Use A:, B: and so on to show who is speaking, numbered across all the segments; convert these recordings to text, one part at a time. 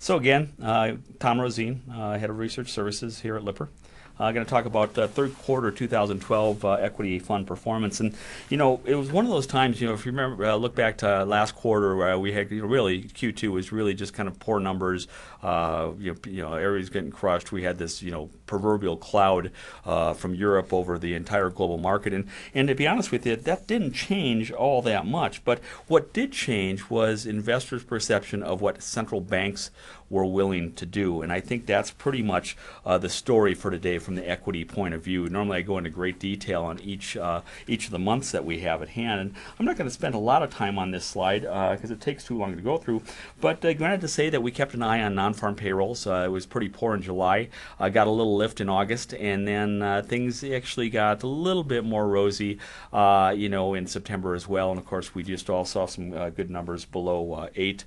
A: So again, Tom Roseen, Head of Research Services here at Lipper. I'm going to talk about third quarter 2012 equity fund performance, and it was one of those times. If you remember, look back to last quarter where we had really Q2 was really just kind of poor numbers. Areas getting crushed. We had this proverbial cloud from Europe over the entire global market, and to be honest with you, that didn't change all that much. But what did change was investors' perception of what central banks were willing to do, and I think that's pretty much the story for today from the equity point of view. Normally I go into great detail on each of the months that we have at hand, and I'm not going to spend a lot of time on this slide because it takes too long to go through, but granted to say that we kept an eye on non-farm payrolls. It was pretty poor in July, got a little lift in August, and then things actually got a little bit more rosy in September as well, and of course we just all saw some good numbers below 8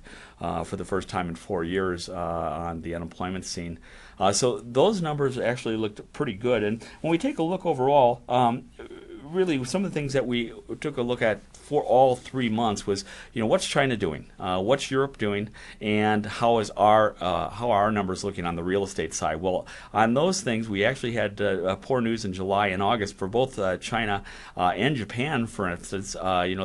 A: for the first time in 4 years on the unemployment scene. So those numbers actually looked pretty good. And when we take a look overall, really some of the things that we took a look at for all 3 months was, what's China doing, what's Europe doing, and how are our numbers looking on the real estate side? Well, on those things, we actually had poor news in July and August for both China and Japan, for instance.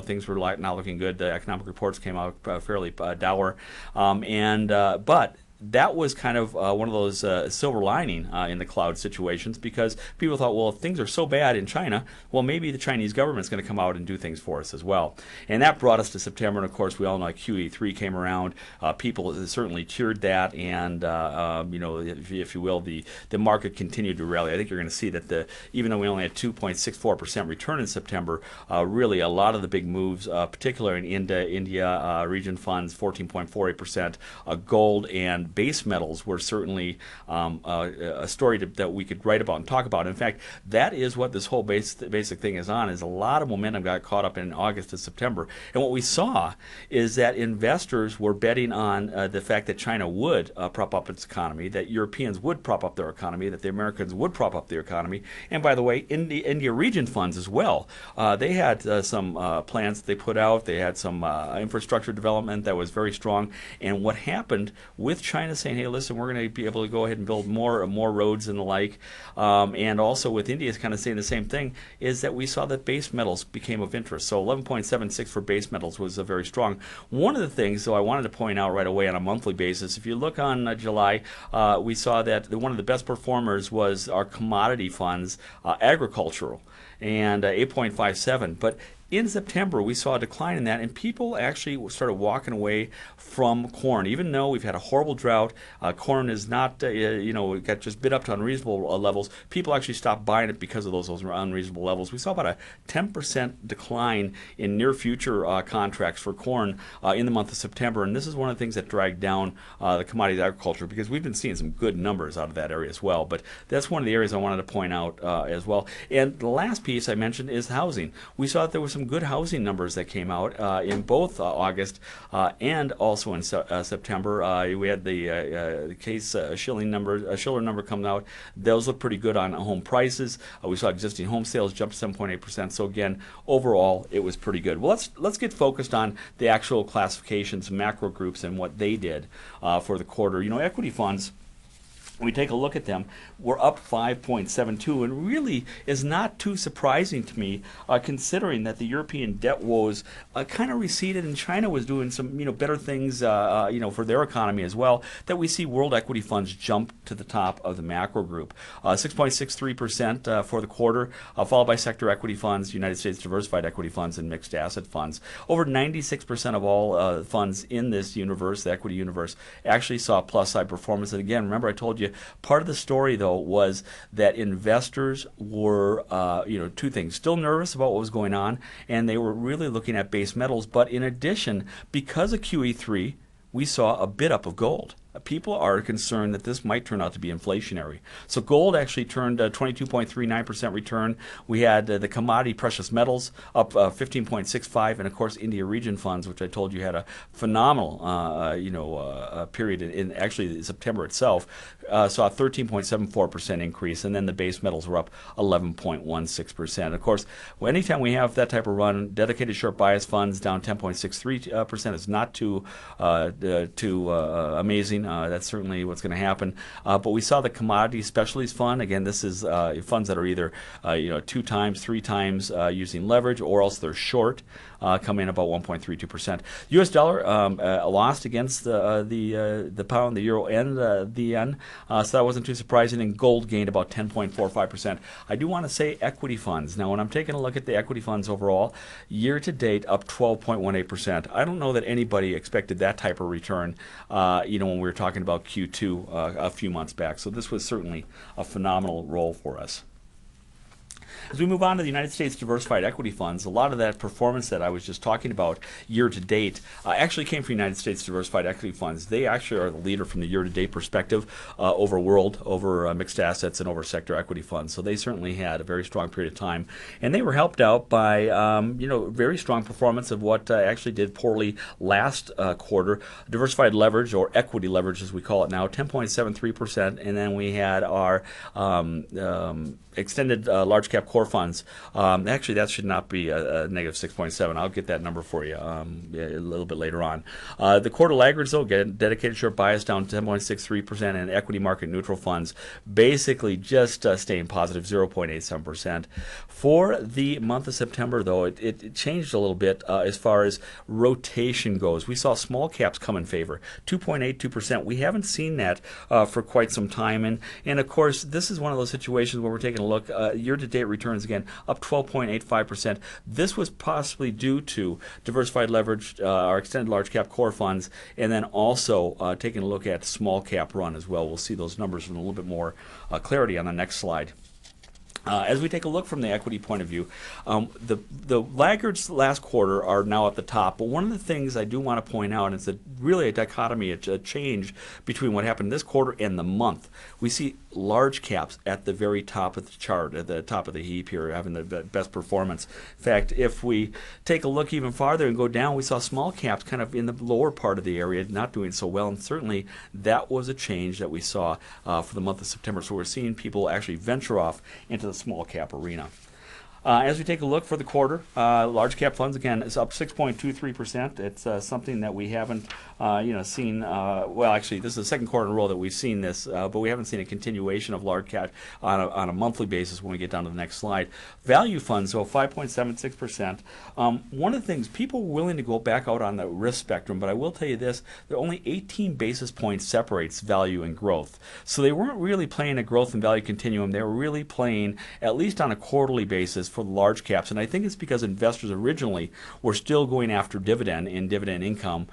A: Things were not looking good. The economic reports came out fairly dour, but that was kind of one of those silver lining in the cloud situations, because people thought, well, if things are so bad in China, well, maybe the Chinese government's going to come out and do things for us as well. And that brought us to September, and of course, we all know QE3 came around. People certainly cheered that, and if you will, the market continued to rally. I think you're going to see that even though we only had 2.64% return in September, really a lot of the big moves, particularly in India region funds, 14.48%, gold and base metals were certainly a story that we could write about and talk about. In fact, that is what this whole basic thing is on, is a lot of momentum got caught up in August and September. And what we saw is that investors were betting on the fact that China would prop up its economy, that Europeans would prop up their economy, that the Americans would prop up their economy. And by the way, India region funds as well. They had some plans that they put out. They had some infrastructure development that was very strong. And what happened with China saying, hey, listen, we're going to be able to go ahead and build more roads and the like, and also with India kind of saying the same thing, is that we saw that base metals became of interest. So 11.76 for base metals was very strong. One of the things, though, I wanted to point out right away on a monthly basis, if you look on July, we saw that one of the best performers was our commodity funds, agricultural, and 8.57. But in September, we saw a decline in that, and people actually started walking away from corn. Even though we've had a horrible drought, corn is not, it got just bid up to unreasonable levels. People actually stopped buying it because of those unreasonable levels. We saw about a 10% decline in near future contracts for corn in the month of September, and this is one of the things that dragged down the commodity agriculture, because we've been seeing some good numbers out of that area as well. But that's one of the areas I wanted to point out as well. And the last piece I mentioned is housing. We saw that there was some good housing numbers that came out in both August and also in September. We had the case Schiller number coming out. Those look pretty good on home prices. We saw existing home sales jump 7.8%. So again, overall, it was pretty good. Well, let's get focused on the actual classifications, macro groups, and what they did for the quarter. Equity funds, we take a look at them, we're up 5.72, and really is not too surprising to me, considering that the European debt woes kind of receded, and China was doing some better things for their economy as well, that we see world equity funds jump to the top of the macro group. 6.63% for the quarter, followed by sector equity funds, United States diversified equity funds, and mixed asset funds. Over 96% of all funds in this universe, the equity universe, actually saw plus side performance. And again, remember I told you, part of the story, though, was that investors were, two things, still nervous about what was going on, and they were really looking at base metals. But in addition, because of QE3, we saw a bid up of gold. People are concerned that this might turn out to be inflationary. So gold actually turned 22.39% return. We had the commodity precious metals up 15.65, and of course India region funds, which I told you had a phenomenal period in actually September itself, saw a 13.74% increase, and then the base metals were up 11.16%. Of course, anytime we have that type of run, dedicated short bias funds down 10.63% is not too amazing. That's certainly what's going to happen. But we saw the commodity specialties fund. Again, this is funds that are either 2 times, 3 times using leverage, or else they're short, come in about 1.32%. U.S. dollar lost against the pound, the euro, and the yen, so that wasn't too surprising. And gold gained about 10.45%. I do want to say equity funds. Now, when I'm taking a look at the equity funds overall, year to date up 12.18%. I don't know that anybody expected that type of return, when we were talking about Q2 a few months back. So this was certainly a phenomenal roll for us. As we move on to the United States diversified equity funds, a lot of that performance that I was just talking about year to date actually came from United States diversified equity funds. They actually are the leader from the year to date perspective over world, over mixed assets, and over sector equity funds. So they certainly had a very strong period of time, and they were helped out by very strong performance of what actually did poorly last quarter. Diversified leverage, or equity leverage as we call it now, 10.73%, and then we had our extended large cap core funds. Actually, that should not be a negative 6.7. I'll get that number for you a little bit later on. The quarter laggards, though, dedicated short bias down 10.63%, and equity market neutral funds basically just staying positive 0.87%. For the month of September, though, it changed a little bit as far as rotation goes. We saw small caps come in favor, 2.82%. We haven't seen that for quite some time, and of course, this is one of those situations where we're taking a look. Year-to-date returns, again, up 12.85%. This was possibly due to diversified leverage, our extended large cap core funds, and then also taking a look at small cap run as well. We'll see those numbers in a little bit more clarity on the next slide. As we take a look from the equity point of view, the laggards last quarter are now at the top. But one of the things I do want to point out is really a dichotomy, a change between what happened this quarter and the month. We see large caps at the very top of the chart, at the top of the heap here, having the best performance. In fact, if we take a look even farther and go down, we saw small caps kind of in the lower part of the area not doing so well. And certainly that was a change that we saw for the month of September. So we're seeing people actually venture off into the small cap arena. As we take a look for the quarter, large cap funds, again, is up 6.23%. It's something that we haven't seen. Well, actually, this is the second quarter in a row that we've seen this, but we haven't seen a continuation of large cap on a monthly basis when we get down to the next slide. Value funds, so 5.76%. One of the things, people were willing to go back out on the risk spectrum, but I will tell you this, there are only 18 basis points separates value and growth. So they weren't really playing a growth and value continuum. They were really playing, at least on a quarterly basis, for the large caps, and I think it's because investors originally were still going after dividend and dividend income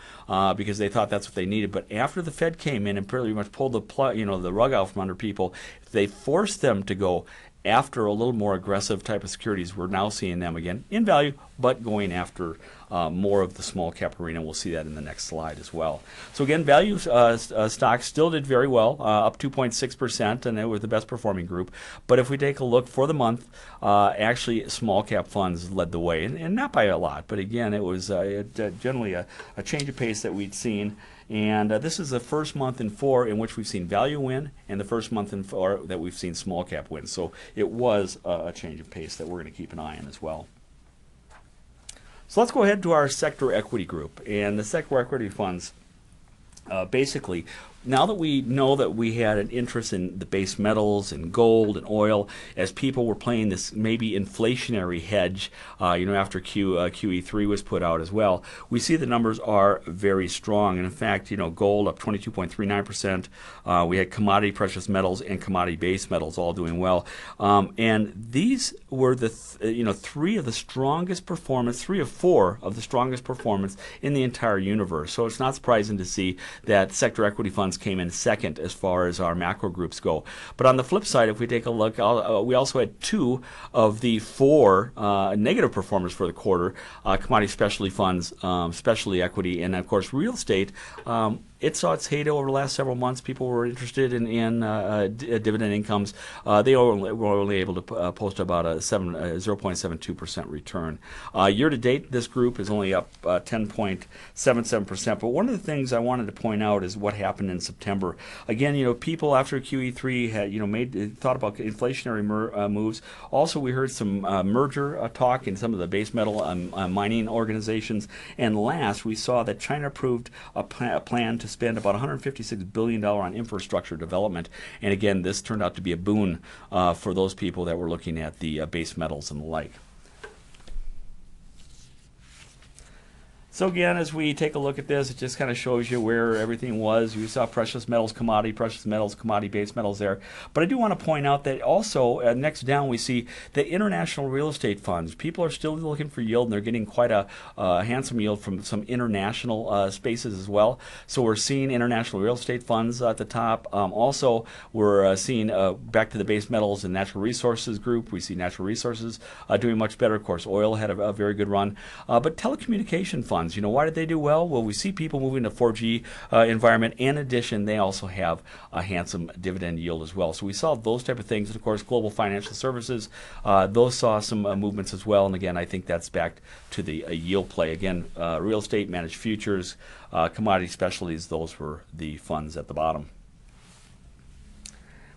A: because they thought that's what they needed. But after the Fed came in and pretty much pulled the rug out from under people, they forced them to go after a little more aggressive type of securities. We're now seeing them again in value, but going after more of the small cap arena. We'll see that in the next slide as well. So again, value stocks still did very well, up 2.6%, and they were the best performing group. But if we take a look for the month, actually small cap funds led the way, and not by a lot. But again, it was generally a change of pace that we'd seen. And this is the first month in 4 in which we've seen value win, and the first month in 4 that we've seen small cap win. So it was a change of pace that we're going to keep an eye on as well. So let's go ahead to our sector equity group. And the sector equity funds, basically, now that we know that we had an interest in the base metals and gold and oil, as people were playing this maybe inflationary hedge, after QE3 was put out as well, we see the numbers are very strong. And in fact, gold up 22.39%. We had commodity precious metals and commodity base metals all doing well. And these were the 3 of the strongest performance, 3 of 4 of the strongest performance in the entire universe. So it's not surprising to see that sector equity funds came in second as far as our macro groups go. But on the flip side, if we take a look, we also had 2 of the 4 negative performers for the quarter, commodity specialty funds, specialty equity, and of course real estate. It saw its heyday over the last several months. People were interested in dividend incomes. They were only able to post about a 0.72% return. Year to date, this group is only up 10.77%. But one of the things I wanted to point out is what happened in September. Again, people after QE3 had thought about inflationary moves. Also, we heard some merger talk in some of the base metal mining organizations. And last, we saw that China approved a plan to spend about $156 billion on infrastructure development. And again, this turned out to be a boon for those people that were looking at the base metals and the like. So again, as we take a look at this, it just kind of shows you where everything was. You saw precious metals, commodity, base metals there. But I do want to point out that also next down we see the international real estate funds. People are still looking for yield, and they're getting quite a handsome yield from some international spaces as well. So we're seeing international real estate funds at the top. Also, we're seeing back to the base metals and natural resources group. We see natural resources doing much better. Of course, oil had a very good run. But telecommunication funds, why did they do well? Well, we see people moving to 4G environment. In addition, they also have a handsome dividend yield as well. So we saw those type of things. And of course, global financial services, those saw some movements as well. And again, I think that's back to the yield play. Again, real estate, managed futures, commodity specialties, those were the funds at the bottom.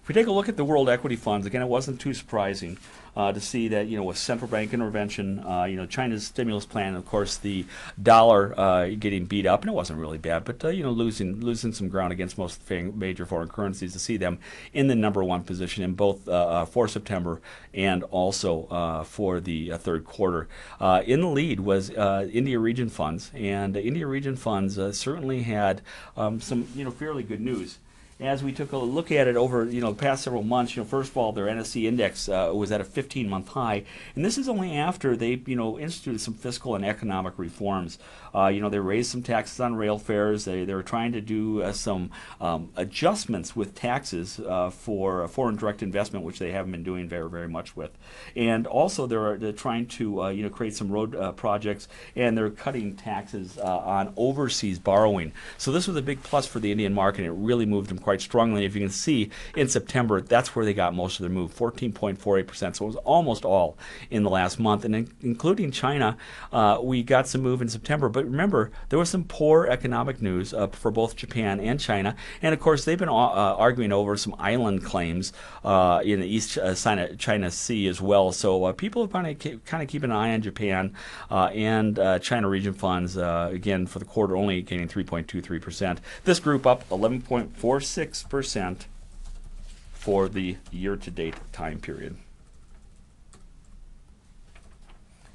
A: If we take a look at the world equity funds, again, it wasn't too surprising to see that, with central bank intervention, China's stimulus plan, and of course the dollar getting beat up, and it wasn't really bad, but losing some ground against most major foreign currencies, to see them in the #1 position in both for September and also for the third quarter. In the lead was India region funds, and India region funds certainly had some fairly good news. As we took a look at it over the past several months, first of all, their NSE index was at a 15-month high, and this is only after they instituted some fiscal and economic reforms. They raised some taxes on rail fares. They were trying to do some adjustments with taxes for foreign direct investment, which they haven't been doing very, very much with. And also they're trying to create some road projects, and they're cutting taxes on overseas borrowing. So this was a big plus for the Indian market, and it really moved them quite strongly. If you can see, in September, that's where they got most of their move, 14.48%. So it was almost all in the last month. And including China, we got some move in September. But remember, there was some poor economic news for both Japan and China. And of course, they've been arguing over some island claims in the East China Sea as well. So people are kind of keeping an eye on Japan and China region funds, again, for the quarter only gaining 3.23%. This group up 11.46% for the year-to-date time period.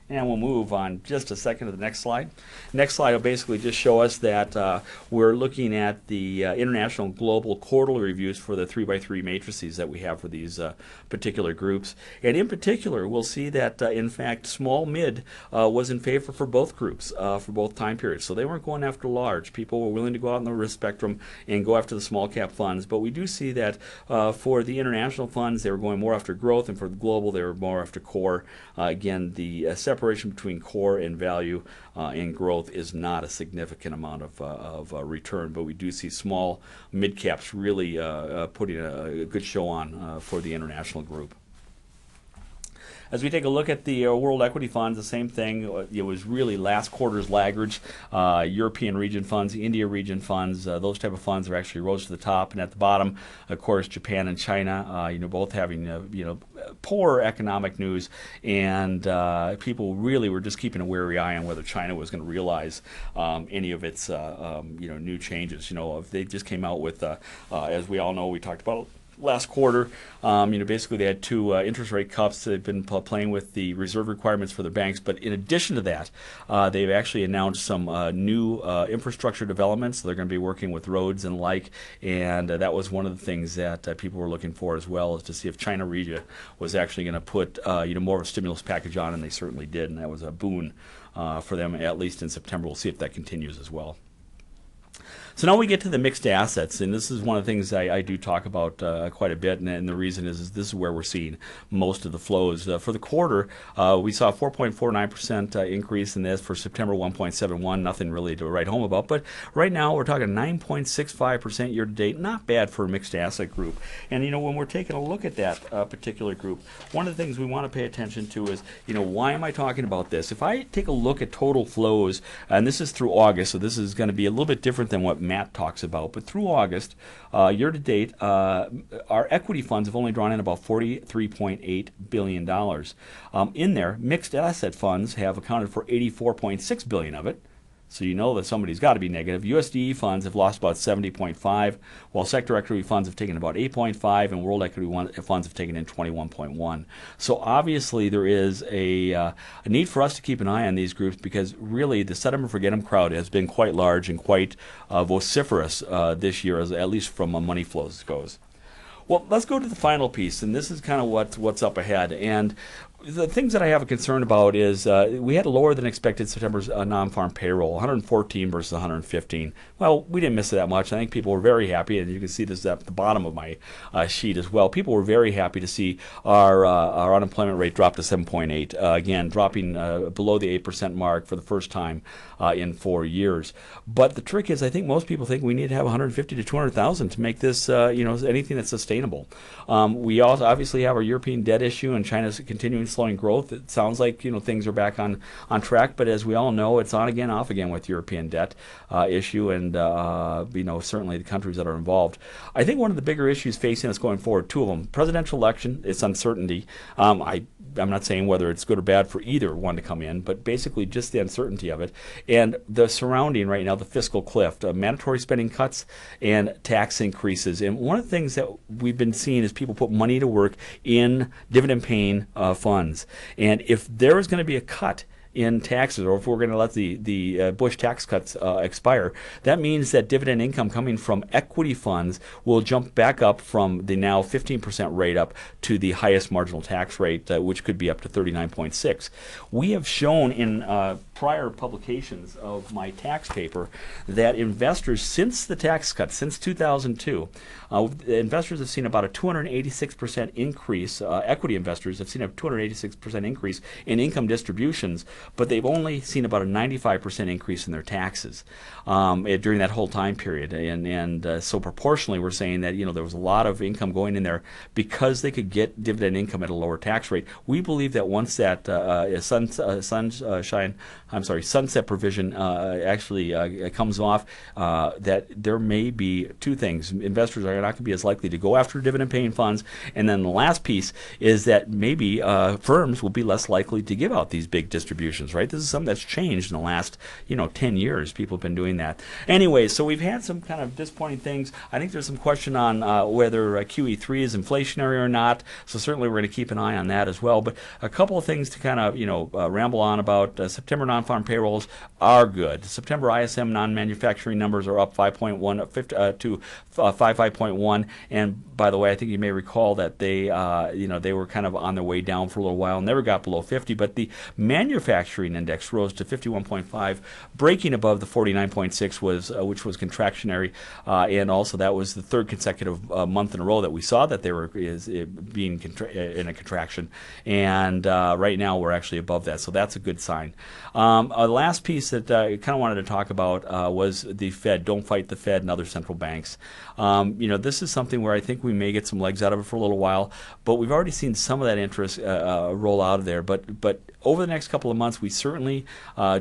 A: And we'll move on just a second to the next slide. Next slide will basically just show us that we're looking at the international global quarterly reviews for the 3x3 matrices that we have for these particular groups. And in particular, we'll see that, in fact, small mid was in favor for both groups, for both time periods. So they weren't going after large. People were willing to go out in the risk spectrum and go after the small cap funds. But we do see that for the international funds, they were going more after growth, and for the global, they were more after core. Again, the separation between core and value and growth is not a significant amount of return, but we do see small mid caps really putting a good show on for the international group. As we take a look at the world equity funds, the same thing. It was really last quarter's laggards, European region funds, India region funds, those type of funds are actually rose to the top. And at the bottom, of course, Japan and China, both having, poor economic news. And people really were just keeping a wary eye on whether China was going to realize any of its, new changes. If they just came out with, as we all know, we talked about last quarter, basically they had two interest rate cuts. They've been playing with the reserve requirements for the banks, but in addition to that, they've actually announced some new infrastructure developments. So they're going to be working with roads and like, and that was one of the things that people were looking for as well, is to see if China region was actually going to put more of a stimulus package on, and they certainly did, and that was a boon for them, at least in September. We'll see if that continues as well. So now we get to the mixed assets, and this is one of the things I do talk about quite a bit, and the reason is this is where we're seeing most of the flows. For the quarter, we saw a 4.49% increase in this. For September, 1.71, nothing really to write home about, but right now we're talking 9.65% year-to-date, not bad for a mixed asset group. And when we're taking a look at that particular group, one of the things we want to pay attention to is, why am I talking about this? If I take a look at total flows, and this is through August, so this is going to be a little bit different than what Matt talks about, but through August, year to date, our equity funds have only drawn in about $43.8 billion. In there, mixed asset funds have accounted for $84.6 billion of it. so you know that somebody's got to be negative. USDE funds have lost about 70.5, while sector equity funds have taken about 8.5, and world equity funds have taken in 21.1. So obviously there is a need for us to keep an eye on these groups, because really the set 'em and forget 'em crowd has been quite large and quite vociferous this year, at least from money flows goes. Well, let's go to the final piece, and this is kind of what's up ahead. And the things that I have a concern about is we had a lower than expected September's non-farm payroll, 114 versus 115. Well, we didn't miss it that much. I think people were very happy, and you can see this at the bottom of my sheet as well. People were very happy to see our unemployment rate drop to 7.8, again, dropping below the 8% mark for the first time in 4 years. But the trick is, I think most people think we need to have 150 to 200,000 to make this, anything that's sustainable. We also obviously have our European debt issue, and China's continuing slowing growth. It sounds like things are back on track, but as we all know, it's on again, off again with European debt issue, and certainly the countries that are involved. I think one of the bigger issues facing us going forward, two of them: presidential election, it's uncertainty. I'm not saying whether it's good or bad for either one to come in, but basically just the uncertainty of it, and the surrounding right now, the fiscal cliff, mandatory spending cuts and tax increases. And one of the things that we've been seeing is people put money to work in dividend-paying funds. And if there is going to be a cut in taxes, or if we're going to let the Bush tax cuts expire, that means that dividend income coming from equity funds will jump back up from the now 15% rate up to the highest marginal tax rate, which could be up to 39.6. We have shown in prior publications of my tax paper that investors, since the tax cut, since 2002, investors have seen about a 286% increase, equity investors have seen a 286% increase in income distributions, but they've only seen about a 95% increase in their taxes during that whole time period. And so proportionally, we're saying that there was a lot of income going in there because they could get dividend income at a lower tax rate. We believe that once that sunset provision actually comes off, that there may be two things. Investors are not going to be as likely to go after dividend-paying funds, and then the last piece is that maybe firms will be less likely to give out these big distributions. Right? This is something that's changed in the last 10 years. People have been doing that. Anyway, so we've had some kind of disappointing things. I think there's some question on whether QE3 is inflationary or not. So certainly we're going to keep an eye on that as well. But a couple of things to kind of ramble on about. September non-farm payrolls are good. September ISM non-manufacturing numbers are up 5.1 to 55.1. And by the way, I think you may recall that they were kind of on their way down for a little while, never got below 50. But the manufacturing index rose to 51.5, breaking above the 49.6 which was contractionary, and also that was the third consecutive month in a row that we saw that they were being in a contraction, and right now we're actually above that, so that's a good sign. A last piece that I kind of wanted to talk about was the Fed. Don't fight the Fed and other central banks. This is something where I think we may get some legs out of it for a little while, but we've already seen some of that interest roll out of there. But over the next couple of months, we certainly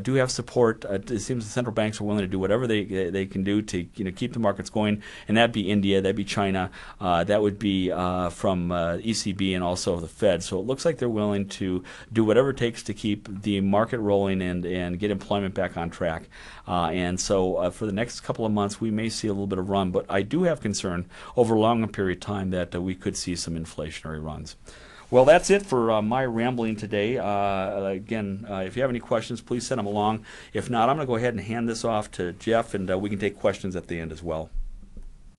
A: do have support. It seems the central banks are willing to do whatever they can do to keep the markets going, and that'd be India, that'd be China, that would be from ECB and also the Fed. So it looks like they're willing to do whatever it takes to keep the market rolling and get employment back on track. And so for the next couple of months, we may see a little bit of run, but I do have concern over a longer period of time that we could see some inflationary runs. Well, that's it for my rambling today. Again, if you have any questions, please send them along. If not, I'm going to go ahead and hand this off to Jeff, and we can take questions at the end as well.